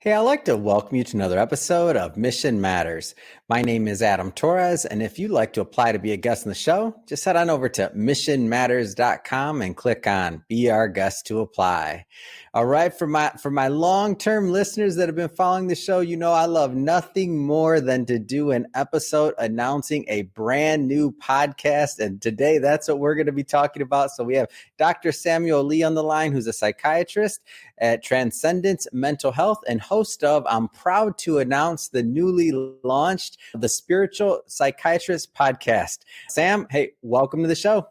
Hey, I'd like to welcome you to another episode of Mission Matters. My name is Adam Torres, and if you'd like to apply to be a guest on the show, just head on over to missionmatters.com and click on Be Our Guest to apply. All right, for my long-term listeners that have been following the show, you know I love nothing more than to do an episode announcing a brand new podcast, and today that's what we're going to be talking about. So we have Dr. Samuel Lee on the line, who's a psychiatrist at Transcendence Mental Health and host of, I'm proud to announce, the newly launched The Spiritual Psychiatrist podcast. Sam, hey, welcome to the show.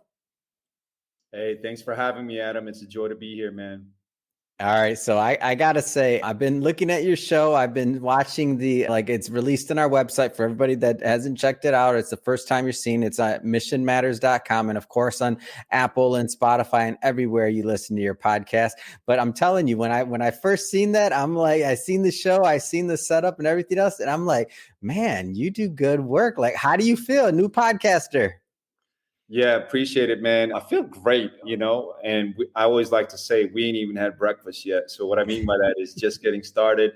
Hey, thanks for having me, Adam. It's a joy to be here, man. All right. So I got to say, I've been looking at your show. I've been watching it's released on our website for everybody that hasn't checked it out. It's the first time you're seeing it. It's at missionmatters.com and of course on Apple and Spotify and everywhere you listen to your podcast. But I'm telling you, when I first seen that, I'm like, I seen the show, I seen the setup and everything else. And I'm like, man, you do good work. Like, how do you feel? New podcaster? Yeah, appreciate it, man. I feel great, and I always like to say we ain't even had breakfast yet. So what I mean by that is just getting started.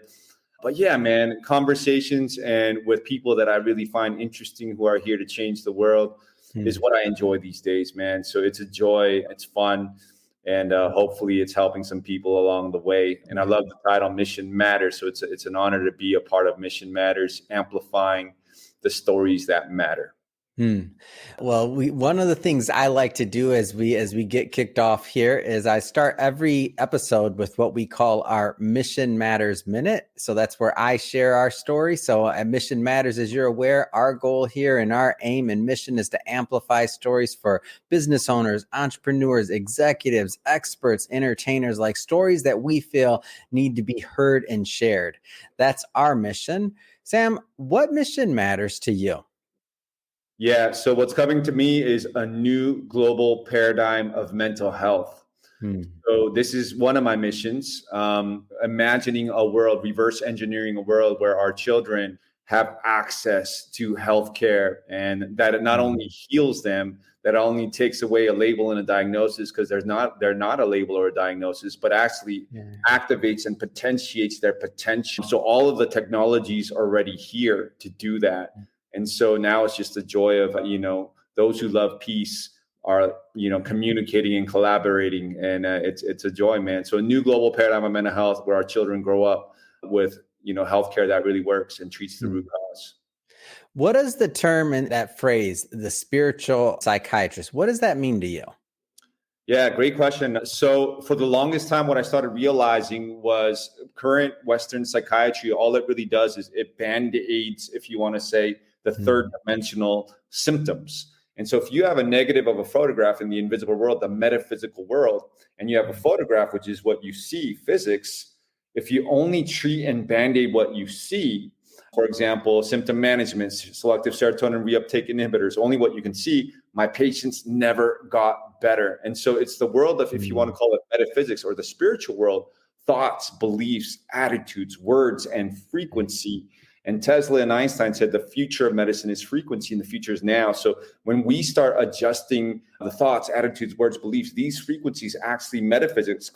But yeah, man, conversations and with people that I really find interesting who are here to change the world is what I enjoy these days, man. So it's a joy, it's fun, and hopefully it's helping some people along the way. And I love the title Mission Matters. So it's an honor to be a part of Mission Matters, amplifying the stories that matter. Well, one of the things I like to do as we get kicked off here is I start every episode with what we call our Mission Matters Minute. So that's where I share our story. So at Mission Matters, as you're aware, our goal here and our aim and mission is to amplify stories for business owners, entrepreneurs, executives, experts, entertainers, like stories that we feel need to be heard and shared. That's our mission. Sam, what mission matters to you? Yeah. So what's coming to me is a new global paradigm of mental health. So this is one of my missions, imagining a world, reverse engineering a world where our children have access to healthcare, and that it not only heals them, that only takes away a label and a diagnosis, because they're not a label or a diagnosis, but actually activates and potentiates their potential. So all of the technologies are already here to do that. And so now it's just the joy of, those who love peace are, communicating and collaborating. And it's a joy, man. So a new global paradigm of mental health where our children grow up with, healthcare that really works and treats the root cause. What does the term and that phrase, the spiritual psychiatrist, what does that mean to you? Yeah, great question. So for the longest time, what I started realizing was current Western psychiatry, all it really does is it band-aids, if you want to say, the third dimensional symptoms. And so if you have a negative of a photograph in the invisible world, the metaphysical world, and you have a photograph, which is what you see, physics, if you only treat and band-aid what you see, for example, symptom management, selective serotonin reuptake inhibitors, only what you can see, my patients never got better. And so it's the world of, if you want to call it metaphysics, or the spiritual world, thoughts, beliefs, attitudes, words, and frequency. And Tesla and Einstein said the future of medicine is frequency and the future is now. So when we start adjusting the thoughts, attitudes, words, beliefs, these frequencies actually metaphysics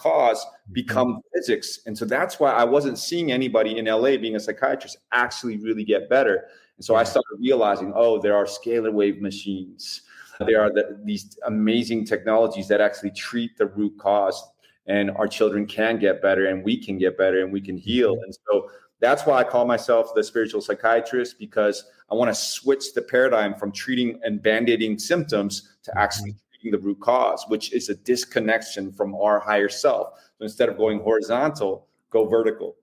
become physics. And so that's why I wasn't seeing anybody in LA being a psychiatrist actually really get better. And so I started realizing, there are scalar wave machines. There are these amazing technologies that actually treat the root cause, and our children can get better, and we can get better, and we can heal. And so that's why I call myself the spiritual psychiatrist, because I want to switch the paradigm from treating and band-aiding symptoms to actually treating the root cause, which is a disconnection from our higher self. So instead of going horizontal, go vertical.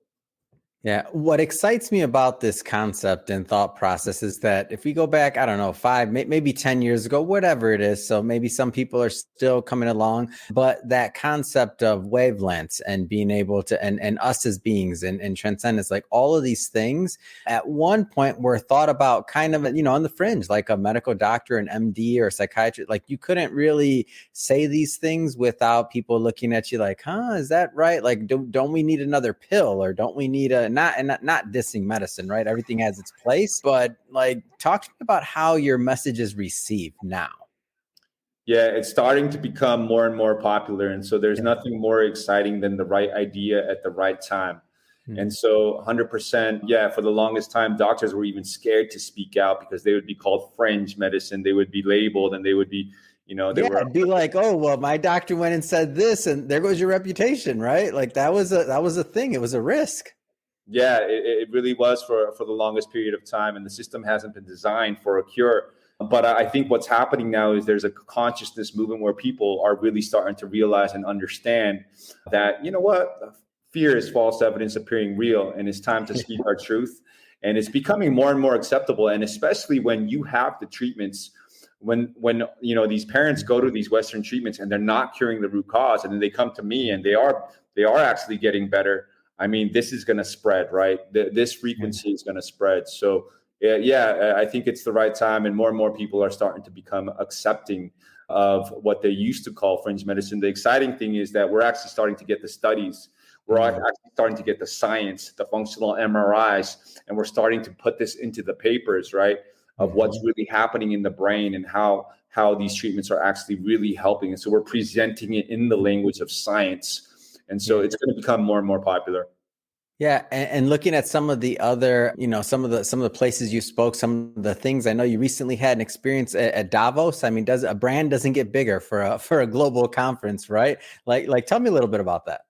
Yeah. What excites me about this concept and thought process is that if we go back, I don't know, 5, maybe 10 years ago, whatever it is. So maybe some people are still coming along, but that concept of wavelengths and being able to, and us as beings and transcendence, like all of these things at one point were thought about kind of, on the fringe, like a medical doctor, an MD or a psychiatrist. Like you couldn't really say these things without people looking at you like, is that right? Like, don't we need another pill, or don't we need a, not dissing medicine, right? Everything has its place, but like, talk to me about how your message is received now. Yeah, it's starting to become more and more popular. And so there's nothing more exciting than the right idea at the right time. And so 100%, yeah, for the longest time, doctors were even scared to speak out because they would be called fringe medicine. They would be labeled and they would be, they were. It'd be like, oh, well, my doctor went and said this, and there goes your reputation, right? Like that was a thing. It was a risk. Yeah, it really was for the longest period of time. And the system hasn't been designed for a cure. But I think what's happening now is there's a consciousness movement where people are really starting to realize and understand that, you know what, fear is false evidence appearing real, and it's time to speak our truth. And it's becoming more and more acceptable. And especially when you have the treatments, when these parents go to these Western treatments and they're not curing the root cause, and then they come to me and they are actually getting better. I mean, this is going to spread, right? This frequency is going to spread. So yeah, I think it's the right time, and more people are starting to become accepting of what they used to call fringe medicine. The exciting thing is that we're actually starting to get the studies. We're actually starting to get the science, the functional MRIs, and we're starting to put this into the papers, right? Of what's really happening in the brain and how these treatments are actually really helping. And so we're presenting it in the language of science. And so it's going to become more and more popular. Yeah, and looking at some of the other, some of the places you spoke, some of the things I know you recently had an experience at Davos. I mean, a brand doesn't get bigger for a global conference, right? Like, tell me a little bit about that.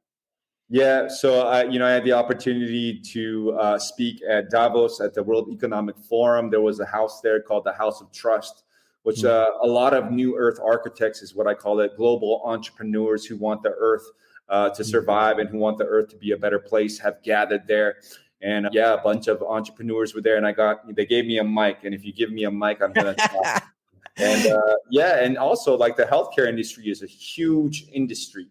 Yeah, so I had the opportunity to speak at Davos at the World Economic Forum. There was a house there called the House of Trust, which a lot of new Earth architects is what I call it, global entrepreneurs who want the Earth to survive and who want the Earth to be a better place have gathered there. And a bunch of entrepreneurs were there, and they gave me a mic. And if you give me a mic, I'm going to talk. And and also like the healthcare industry is a huge industry.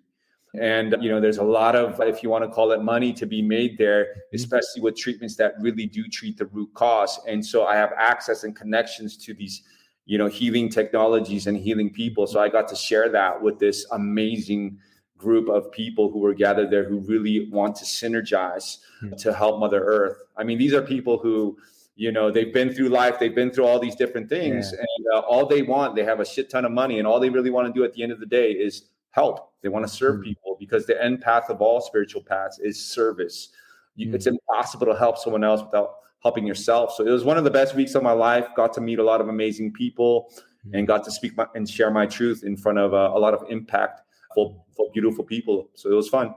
And, there's a lot of, if you want to call it, money to be made there, especially with treatments that really do treat the root cause. And so I have access and connections to these, healing technologies and healing people. So I got to share that with this amazing group of people who were gathered there who really want to synergize to help Mother Earth. I mean, these are people who, they've been through life, they've been through all these different things, and all they have a shit ton of money, and all they really want to do at the end of the day is help. They want to serve people, because the end path of all spiritual paths is service. It's impossible to help someone else without helping yourself. So it was one of the best weeks of my life. Got to meet a lot of amazing people and got to speak and share my truth in front of a lot of impactful, beautiful people. So it was fun.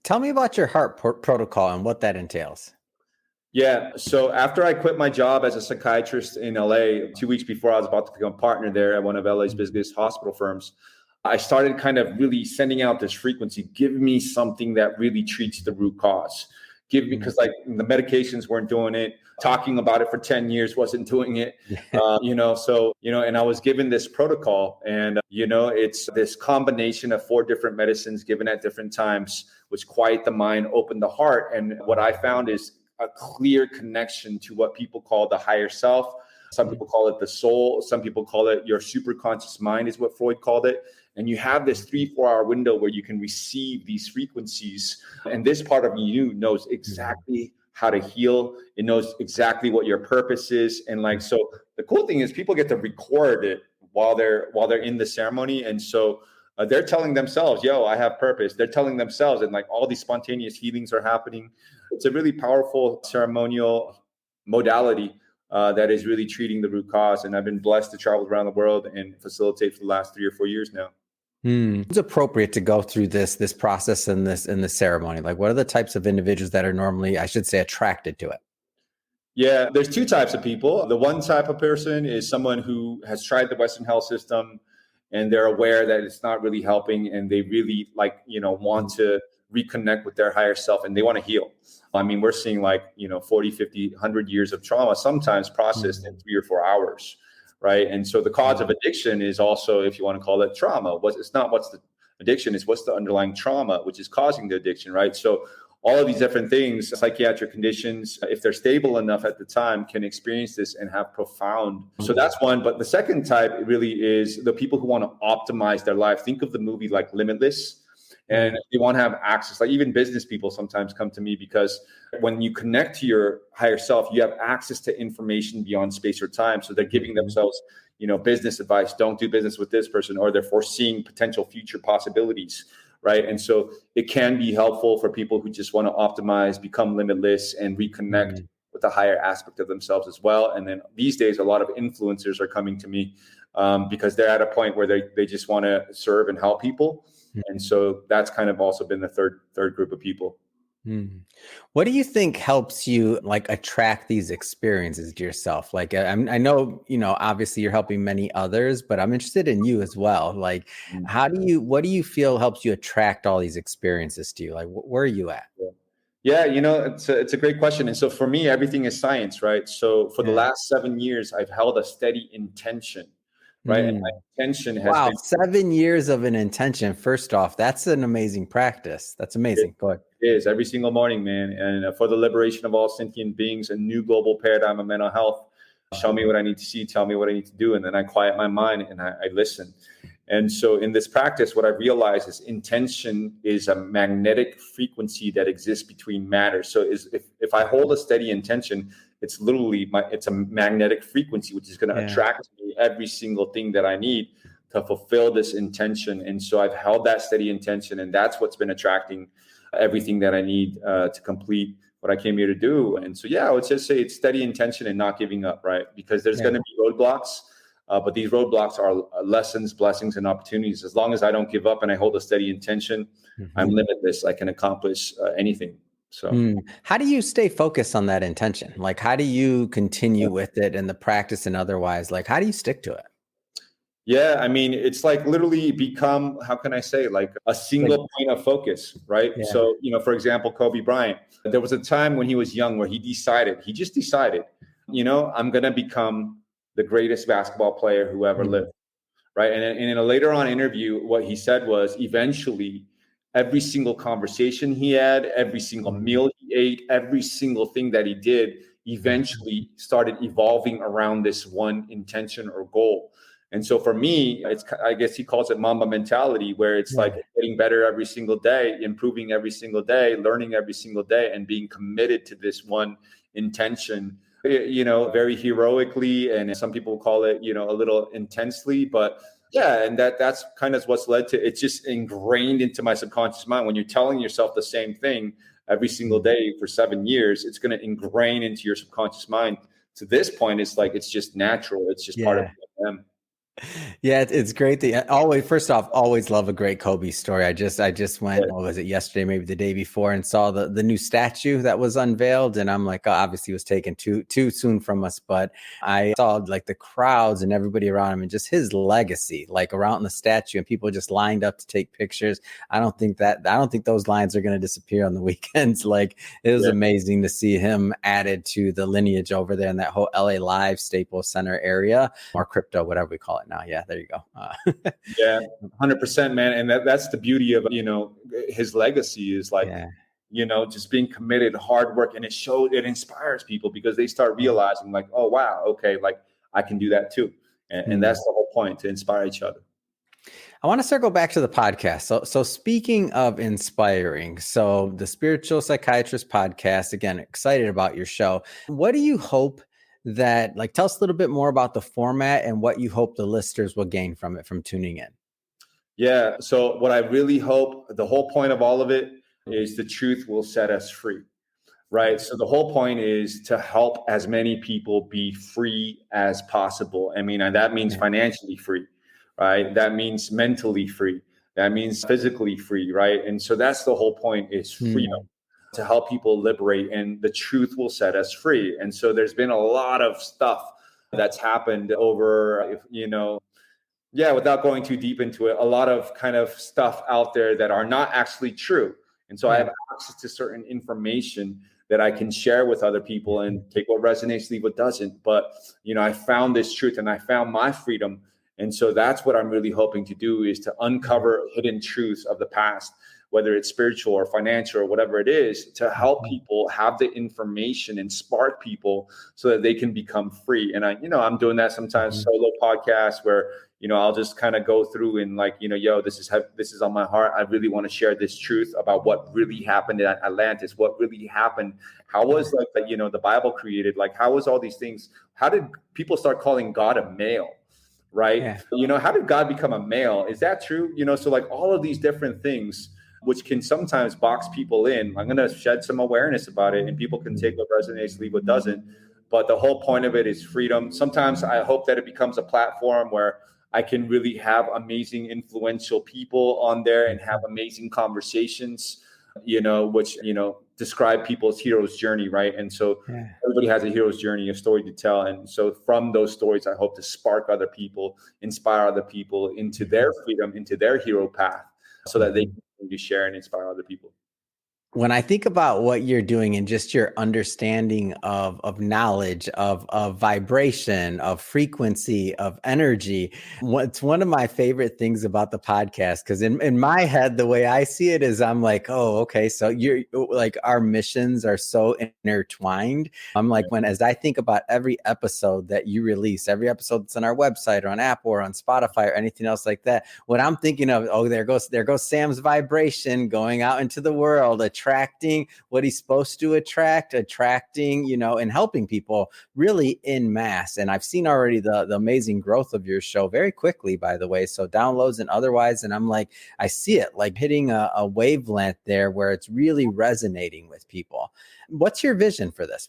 Tell me about your heart protocol and what that entails. Yeah. So after I quit my job as a psychiatrist in LA, 2 weeks before I was about to become a partner there at one of LA's biggest hospital firms, I started kind of really sending out this frequency. Give me something that really treats the root cause. Because like the medications weren't doing it. Talking about it for 10 years wasn't doing it. And I was given this protocol, and, it's this combination of 4 different medicines given at different times, which quiet the mind, open the heart. And what I found is a clear connection to what people call the higher self. Some people call it the soul. Some people call it your superconscious mind, is what Freud called it. And you have this 3-4 hour window where you can receive these frequencies. And this part of you knows exactly how to heal. It knows exactly what your purpose is. And so the cool thing is people get to record it while they're in the ceremony. And so they're telling themselves, yo, I have purpose. They're telling themselves, and all these spontaneous healings are happening. It's a really powerful ceremonial modality that is really treating the root cause. And I've been blessed to travel around the world and facilitate for the last 3 or 4 years now. It's appropriate to go through this process and this ceremony. Like, what are the types of individuals that are normally, I should say, attracted to it? Yeah, there's 2 types of people. The one type of person is someone who has tried the Western health system and they're aware that it's not really helping, and they really want to reconnect with their higher self, and they want to heal. I mean, we're seeing 40, 50, 100 years of trauma, sometimes processed in 3 or 4 hours. Right. And so the cause of addiction is also, if you want to call it trauma, it's not what's the addiction, is what's the underlying trauma, which is causing the addiction. Right. So all of these different things, psychiatric conditions, if they're stable enough at the time, can experience this and have profound. So that's one. But the second type really is the people who want to optimize their life. Think of the movie like Limitless. And they want to have access. Like even business people sometimes come to me because when you connect to your higher self, you have access to information beyond space or time. So they're giving themselves, business advice. Don't do business with this person, or they're foreseeing potential future possibilities, right? And so it can be helpful for people who just want to optimize, become limitless, and reconnect with the higher aspect of themselves as well. And then these days, a lot of influencers are coming to me because they're at a point where they just want to serve and help people. And so that's kind of also been the third group of people. What do you think helps you like attract these experiences to yourself? Like, I know, obviously you're helping many others, but I'm interested in you as well. Like, what do you feel helps you attract all these experiences to you? Like, where are you at? Yeah, it's a great question. And so for me, everything is science, right? So for the last 7 years, I've held a steady intention, right? And my intention has Wow, been 7 years of an intention. First off, that's an amazing practice. That's amazing. Go ahead. It is every single morning, man. And for the liberation of all sentient beings, a new global paradigm of mental health. Show me what I need to see, tell me what I need to do. And then I quiet my mind and I listen. And so in this practice, what I realize is intention is a magnetic frequency that exists between matter. So if I hold a steady intention, it's literally it's a magnetic frequency, which is going to attract me every single thing that I need to fulfill this intention. And so I've held that steady intention, and that's what's been attracting everything that I need to complete what I came here to do. And so, I would just say it's steady intention and not giving up, right? Because there's going to be roadblocks, but these roadblocks are lessons, blessings, and opportunities. As long as I don't give up and I hold a steady intention, I'm limitless. I can accomplish anything. So how do you stay focused on that intention? Like, how do you continue with it and the practice and otherwise? Like, how do you stick to it? Yeah, I mean, it's like literally become, how can I say, like a single point of focus, right? Yeah. So, for example, Kobe Bryant, there was a time when he was young where he just decided, I'm going to become the greatest basketball player who ever lived, right? And in a later on interview, what he said was eventually every single conversation he had, every single meal he ate, every single thing that he did eventually started evolving around this one intention or goal. And so for me, I guess he calls it Mamba mentality, where it's like getting better every single day, improving every single day, learning every single day, and being committed to this one intention, very heroically. And some people call it, a little intensely, but and that's kind of what's led to it's just ingrained into my subconscious mind. When you're telling yourself the same thing every single day for 7 years, it's going to ingrain into your subconscious mind. To this point, it's like, it's just natural. It's just part of them. Yeah, it's great that first off, always love a great Kobe story. I just went, what was it, yesterday, maybe the day before, and saw the new statue that was unveiled. And I'm like, obviously it was taken too soon from us, but I saw like the crowds and everybody around him and just his legacy, like around the statue, and people just lined up to take pictures. I don't think those lines are going to disappear on the weekends. Like, it was amazing to see him added to the lineage over there in that whole LA Live Staples Center area, or crypto, whatever we call it now. Yeah, there you go. 100%, man. And that's the beauty of, his legacy is like, just being committed, hard work. And it inspires people because they start realizing like, oh, wow, okay, like I can do that too. And that's the whole point, to inspire each other. I want to circle back to the podcast. So speaking of inspiring, so the Spiritual Psychiatrist podcast, again, excited about your show. What do you hope tell us a little bit more about the format and what you hope the listeners will gain from it, from tuning in? Yeah. So what I really hope, the whole point of all of it is the truth will set us free, right? So the whole point is to help as many people be free as possible. I mean, and that means financially free, right? That means mentally free. That means physically free, right? And so that's the whole point, is freedom. To help people liberate, and the truth will set us free. And so there's been a lot of stuff that's happened over, without going too deep into it, a lot of kind of stuff out there that are not actually true. And so I have access to certain information that I can share with other people and take what resonates, leave what doesn't. But, I found this truth and I found my freedom. And so that's what I'm really hoping to do, is to uncover hidden truths of the past, whether it's spiritual or financial or whatever it is, to help people have the information and spark people so that they can become free. And I'm doing that sometimes solo podcasts where, I'll just kind of go through and like, this is on my heart. I really want to share this truth about what really happened at Atlantis, what really happened. How was the Bible created? Like, how was all these things? How did people start calling God a male? right? Yeah. How did God become a male? Is that true? So like all of these different things, which can sometimes box people in. I'm going to shed some awareness about it, and people can take what resonates, leave what doesn't. But the whole point of it is freedom. Sometimes I hope that it becomes a platform where I can really have amazing, influential people on there and have amazing conversations, which, describe people's hero's journey, right? And so Yeah. everybody has a hero's journey, a story to tell. And so from those stories, I hope to spark other people, inspire other people into their freedom, into their hero path, so that they can continue to share and inspire other people. When I think about what you're doing and just your understanding of knowledge, of vibration, of frequency, of energy, what's one of my favorite things about the podcast, because in my head, the way I see it is I'm like, oh, okay, so you're like, our missions are so intertwined. I'm like, as I think about every episode that you release, every episode that's on our website or on Apple or on Spotify or anything else like that, what I'm thinking of, oh, there goes Sam's vibration going out into the world, attracting what he's supposed to attracting, and helping people really in mass. And I've seen already the amazing growth of your show very quickly, by the way. So downloads and otherwise. And I'm like, I see it like hitting a wavelength there where it's really resonating with people. What's your vision for this?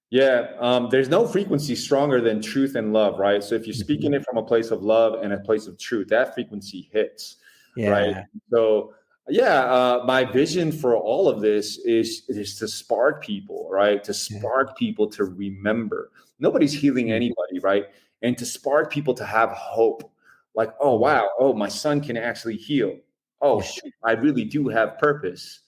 Yeah, there's no frequency stronger than truth and love, right? So if you're speaking it from a place of love and a place of truth, that frequency hits, right? So yeah, my vision for all of this is to spark people, right? To spark people to remember. Nobody's healing anybody, right? And to spark people to have hope. Like, oh wow, oh, my son can actually heal. Oh shoot, I really do have purpose.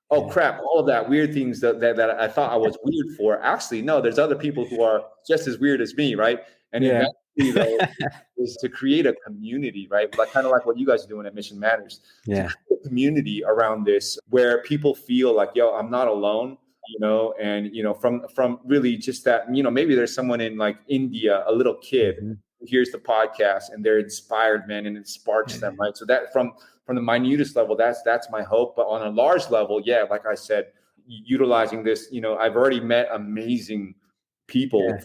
Oh crap, all of that weird things that I thought I was weird for. Actually, no, there's other people who are just as weird as me, right? And eventually, though, is to create a community, right? Like kind of like what you guys are doing at Mission Matters. To create a community around this where people feel like, yo, I'm not alone, and from really just that, maybe there's someone in like India, a little kid who hears the podcast and they're inspired, man, and it sparks them, right? So that from the minutest level, that's my hope. But on a large level, yeah, like I said, utilizing this, I've already met amazing people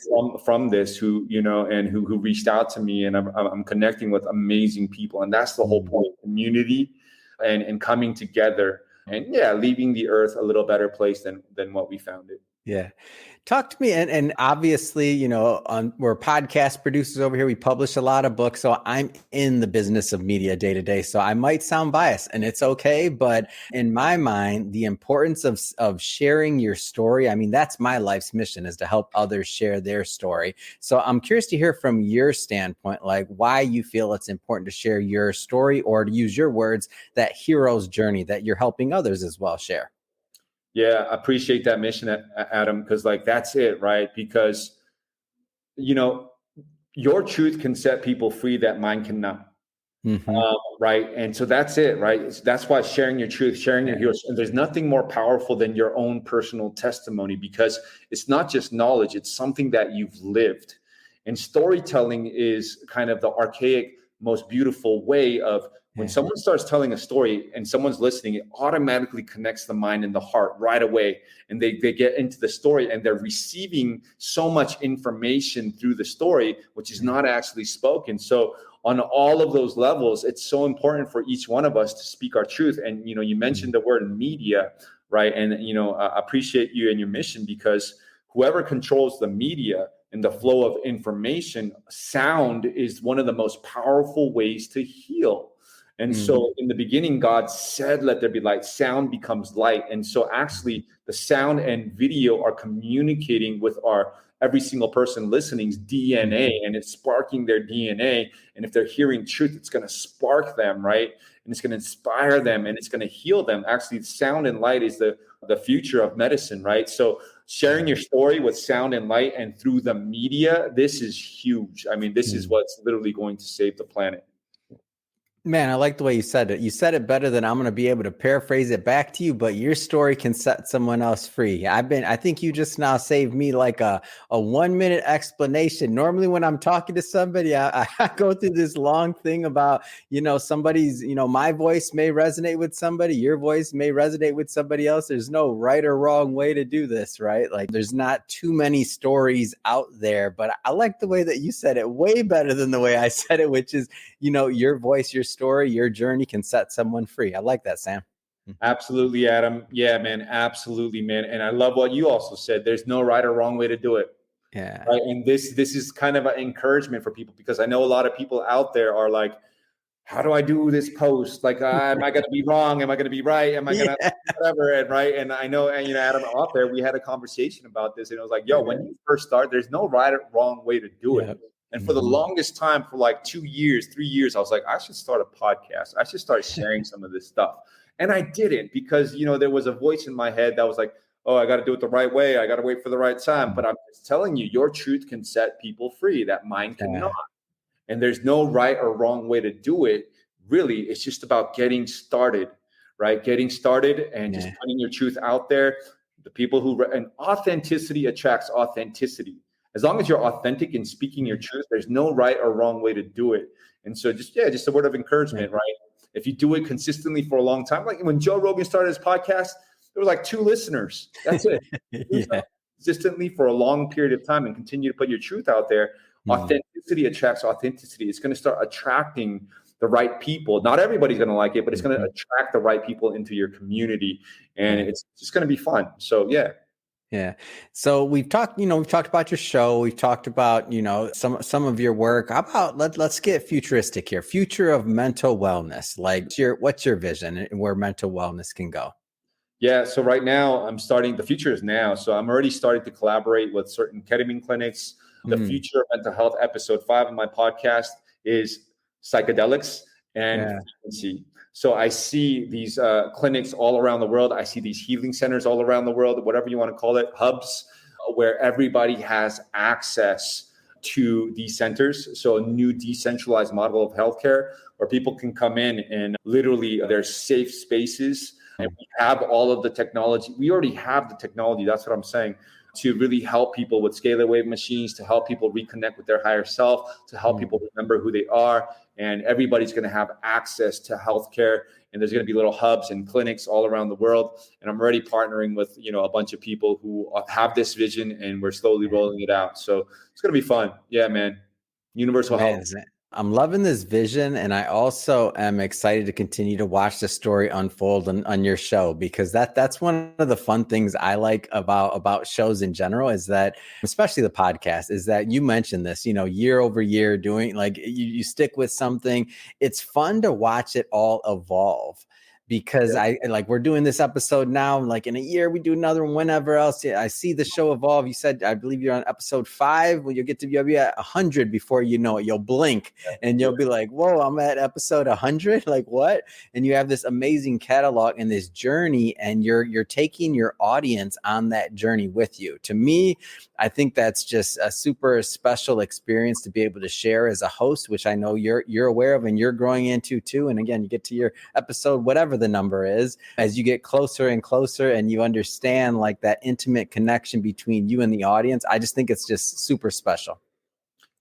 from this who, and who reached out to me, and I'm connecting with amazing people. And that's the whole point, community and coming together and leaving the earth a little better place than what we found it. Yeah. Talk to me. And obviously, we're podcast producers over here. We publish a lot of books. So I'm in the business of media day to day. So I might sound biased, and it's okay. But in my mind, the importance of sharing your story, I mean, that's my life's mission, is to help others share their story. So I'm curious to hear from your standpoint, like why you feel it's important to share your story, or to use your words, that hero's journey that you're helping others as well share. Yeah, I appreciate that mission, Adam, because like that's it, right? Because your truth can set people free that mine cannot. Right. And so that's it, right? That's why sharing your truth, sharing your heroes, and there's nothing more powerful than your own personal testimony, because it's not just knowledge, it's something that you've lived. And storytelling is kind of the archaic, most beautiful way of when someone starts telling a story and someone's listening, it automatically connects the mind and the heart right away. And they get into the story and they're receiving so much information through the story, which is not actually spoken. So on all of those levels, it's so important for each one of us to speak our truth. And, you mentioned the word media, right? And, I appreciate you and your mission, because whoever controls the media and the flow of information, sound is one of the most powerful ways to heal. And so in the beginning, God said, let there be light. Sound becomes light. And so actually the sound and video are communicating with every single person listening's DNA, and it's sparking their DNA. And if they're hearing truth, it's going to spark them, right? And it's going to inspire them, and it's going to heal them. Actually, sound and light is the future of medicine, right? So sharing your story with sound and light and through the media, this is huge. I mean, this is what's literally going to save the planet. Man, I like the way you said it. You said it better than I'm going to be able to paraphrase it back to you, but your story can set someone else free. I think you just now saved me like a 1 minute explanation. Normally when I'm talking to somebody, I go through this long thing about, somebody's, my voice may resonate with somebody, your voice may resonate with somebody else. There's no right or wrong way to do this, right? Like there's not too many stories out there, but I like the way that you said it way better than the way I said it, which is, your voice, your story, your journey can set someone free. I like that, Sam. Absolutely, Adam. Yeah, man. Absolutely, man. And I love what you also said. There's no right or wrong way to do it. Yeah. Right. And this is kind of an encouragement for people, because I know a lot of people out there are like, how do I do this post? Like, am I going to be wrong? Am I going to be right? Am I going to whatever? And right. And I know, and Adam, out there, we had a conversation about this, and it was like, yo, when you first start, there's no right or wrong way to do it. And for the longest time, for like 2 years, 3 years, I was like, I should start a podcast. I should start sharing some of this stuff. And I didn't, because, there was a voice in my head that was like, oh, I got to do it the right way. I got to wait for the right time. But I'm just telling you, your truth can set people free that mine cannot. And there's no right or wrong way to do it. Really, it's just about getting started, right? Getting started and just putting your truth out there. The people and authenticity attracts authenticity. As long as you're authentic in speaking your truth, there's no right or wrong way to do it. And so just a word of encouragement, right? If you do it consistently for a long time, like when Joe Rogan started his podcast, there was like 2 listeners. That's it. Consistently for a long period of time and continue to put your truth out there. Authenticity attracts authenticity. It's going to start attracting the right people. Not everybody's going to like it, but it's going to attract the right people into your community, and it's just going to be fun. So yeah. So we've talked about your show. We've talked about, some of your work. How about let's get futuristic here. Future of mental wellness. Like what's your vision and where mental wellness can go? Yeah. So right now the future is now. So I'm already starting to collaborate with certain ketamine clinics. The future of mental health, episode 5 of my podcast, is psychedelics and frequency. So I see these clinics all around the world. I see these healing centers all around the world, whatever you want to call it, hubs, where everybody has access to these centers. So a new decentralized model of healthcare where people can come in and literally there's safe spaces. And we have all of the technology. We already have the technology. That's what I'm saying. To really help people with scalar wave machines, to help people reconnect with their higher self, to help people remember who they are. And everybody's going to have access to healthcare. And there's going to be little hubs and clinics all around the world. And I'm already partnering with, a bunch of people who have this vision, and we're slowly rolling it out. So it's going to be fun. Yeah, man. Universal health. I'm loving this vision, and I also am excited to continue to watch the story unfold on your show, because that's one of the fun things I like about shows in general, is that, especially the podcast, is that you mentioned this, year over year, doing like you stick with something. It's fun to watch it all evolve. Because we're doing this episode now, like in a year we do another one, whenever else. I see the show evolve. You said, I believe you're on episode 5. Well, you'll be at 100 before you know it. You'll blink and you'll be like, whoa, I'm at episode 100. Like what? And you have this amazing catalog and this journey, and you're taking your audience on that journey with you. To me, I think that's just a super special experience to be able to share as a host, which I know you're aware of and you're growing into too. And again, you get to your episode, whatever the number is, as you get closer and closer and you understand like that intimate connection between you and the audience. I just think it's just super special.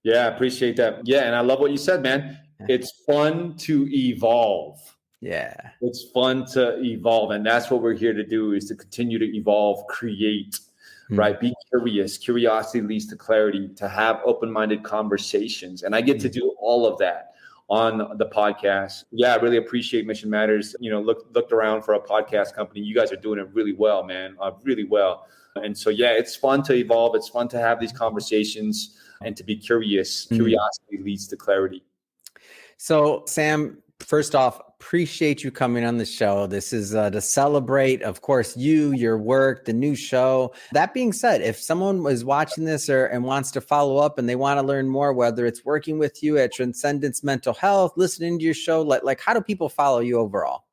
Yeah, I appreciate that. Yeah, and I love what you said, man. It's fun to evolve. Yeah. It's fun to evolve. And that's what we're here to do, is to continue to evolve, create, right? Be curious. Curiosity leads to clarity, to have open-minded conversations. And I get to do all of that on the podcast. Yeah, I really appreciate Mission Matters. Looked around for a podcast company. You guys are doing it really well, man. Really well. And so, yeah, it's fun to evolve. It's fun to have these conversations and to be curious. Curiosity leads to clarity. So, Sam, first off, appreciate you coming on the show. This is to celebrate, of course, your work, the new show. That being said, if someone was watching this and wants to follow up and they want to learn more, whether it's working with you at Transcendence Mental Health, listening to your show, like how do people follow you overall?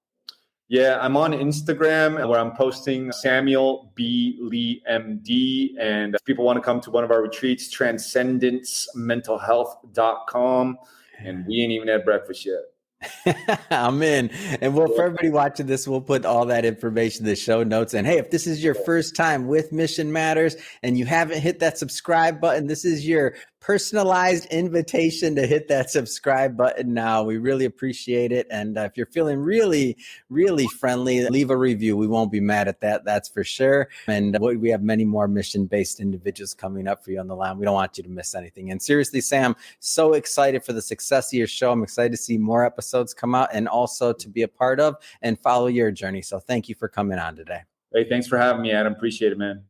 Yeah, I'm on Instagram where I'm posting Samuel B. Lee MD. And if people want to come to one of our retreats, transcendencementalhealth.com. And we ain't even had breakfast yet. I'm in. And well, for everybody watching this, we'll put all that information in the show notes. And hey, if this is your first time with Mission Matters and you haven't hit that subscribe button, this is your personalized invitation to hit that subscribe button now. We really appreciate it. And if you're feeling really, really friendly, leave a review. We won't be mad at that. That's for sure. And we have many more mission-based individuals coming up for you on the line. We don't want you to miss anything. And seriously, Sam, so excited for the success of your show. I'm excited to see more episodes come out and also to be a part of and follow your journey. So thank you for coming on today. Hey, thanks for having me, Adam. Appreciate it, man.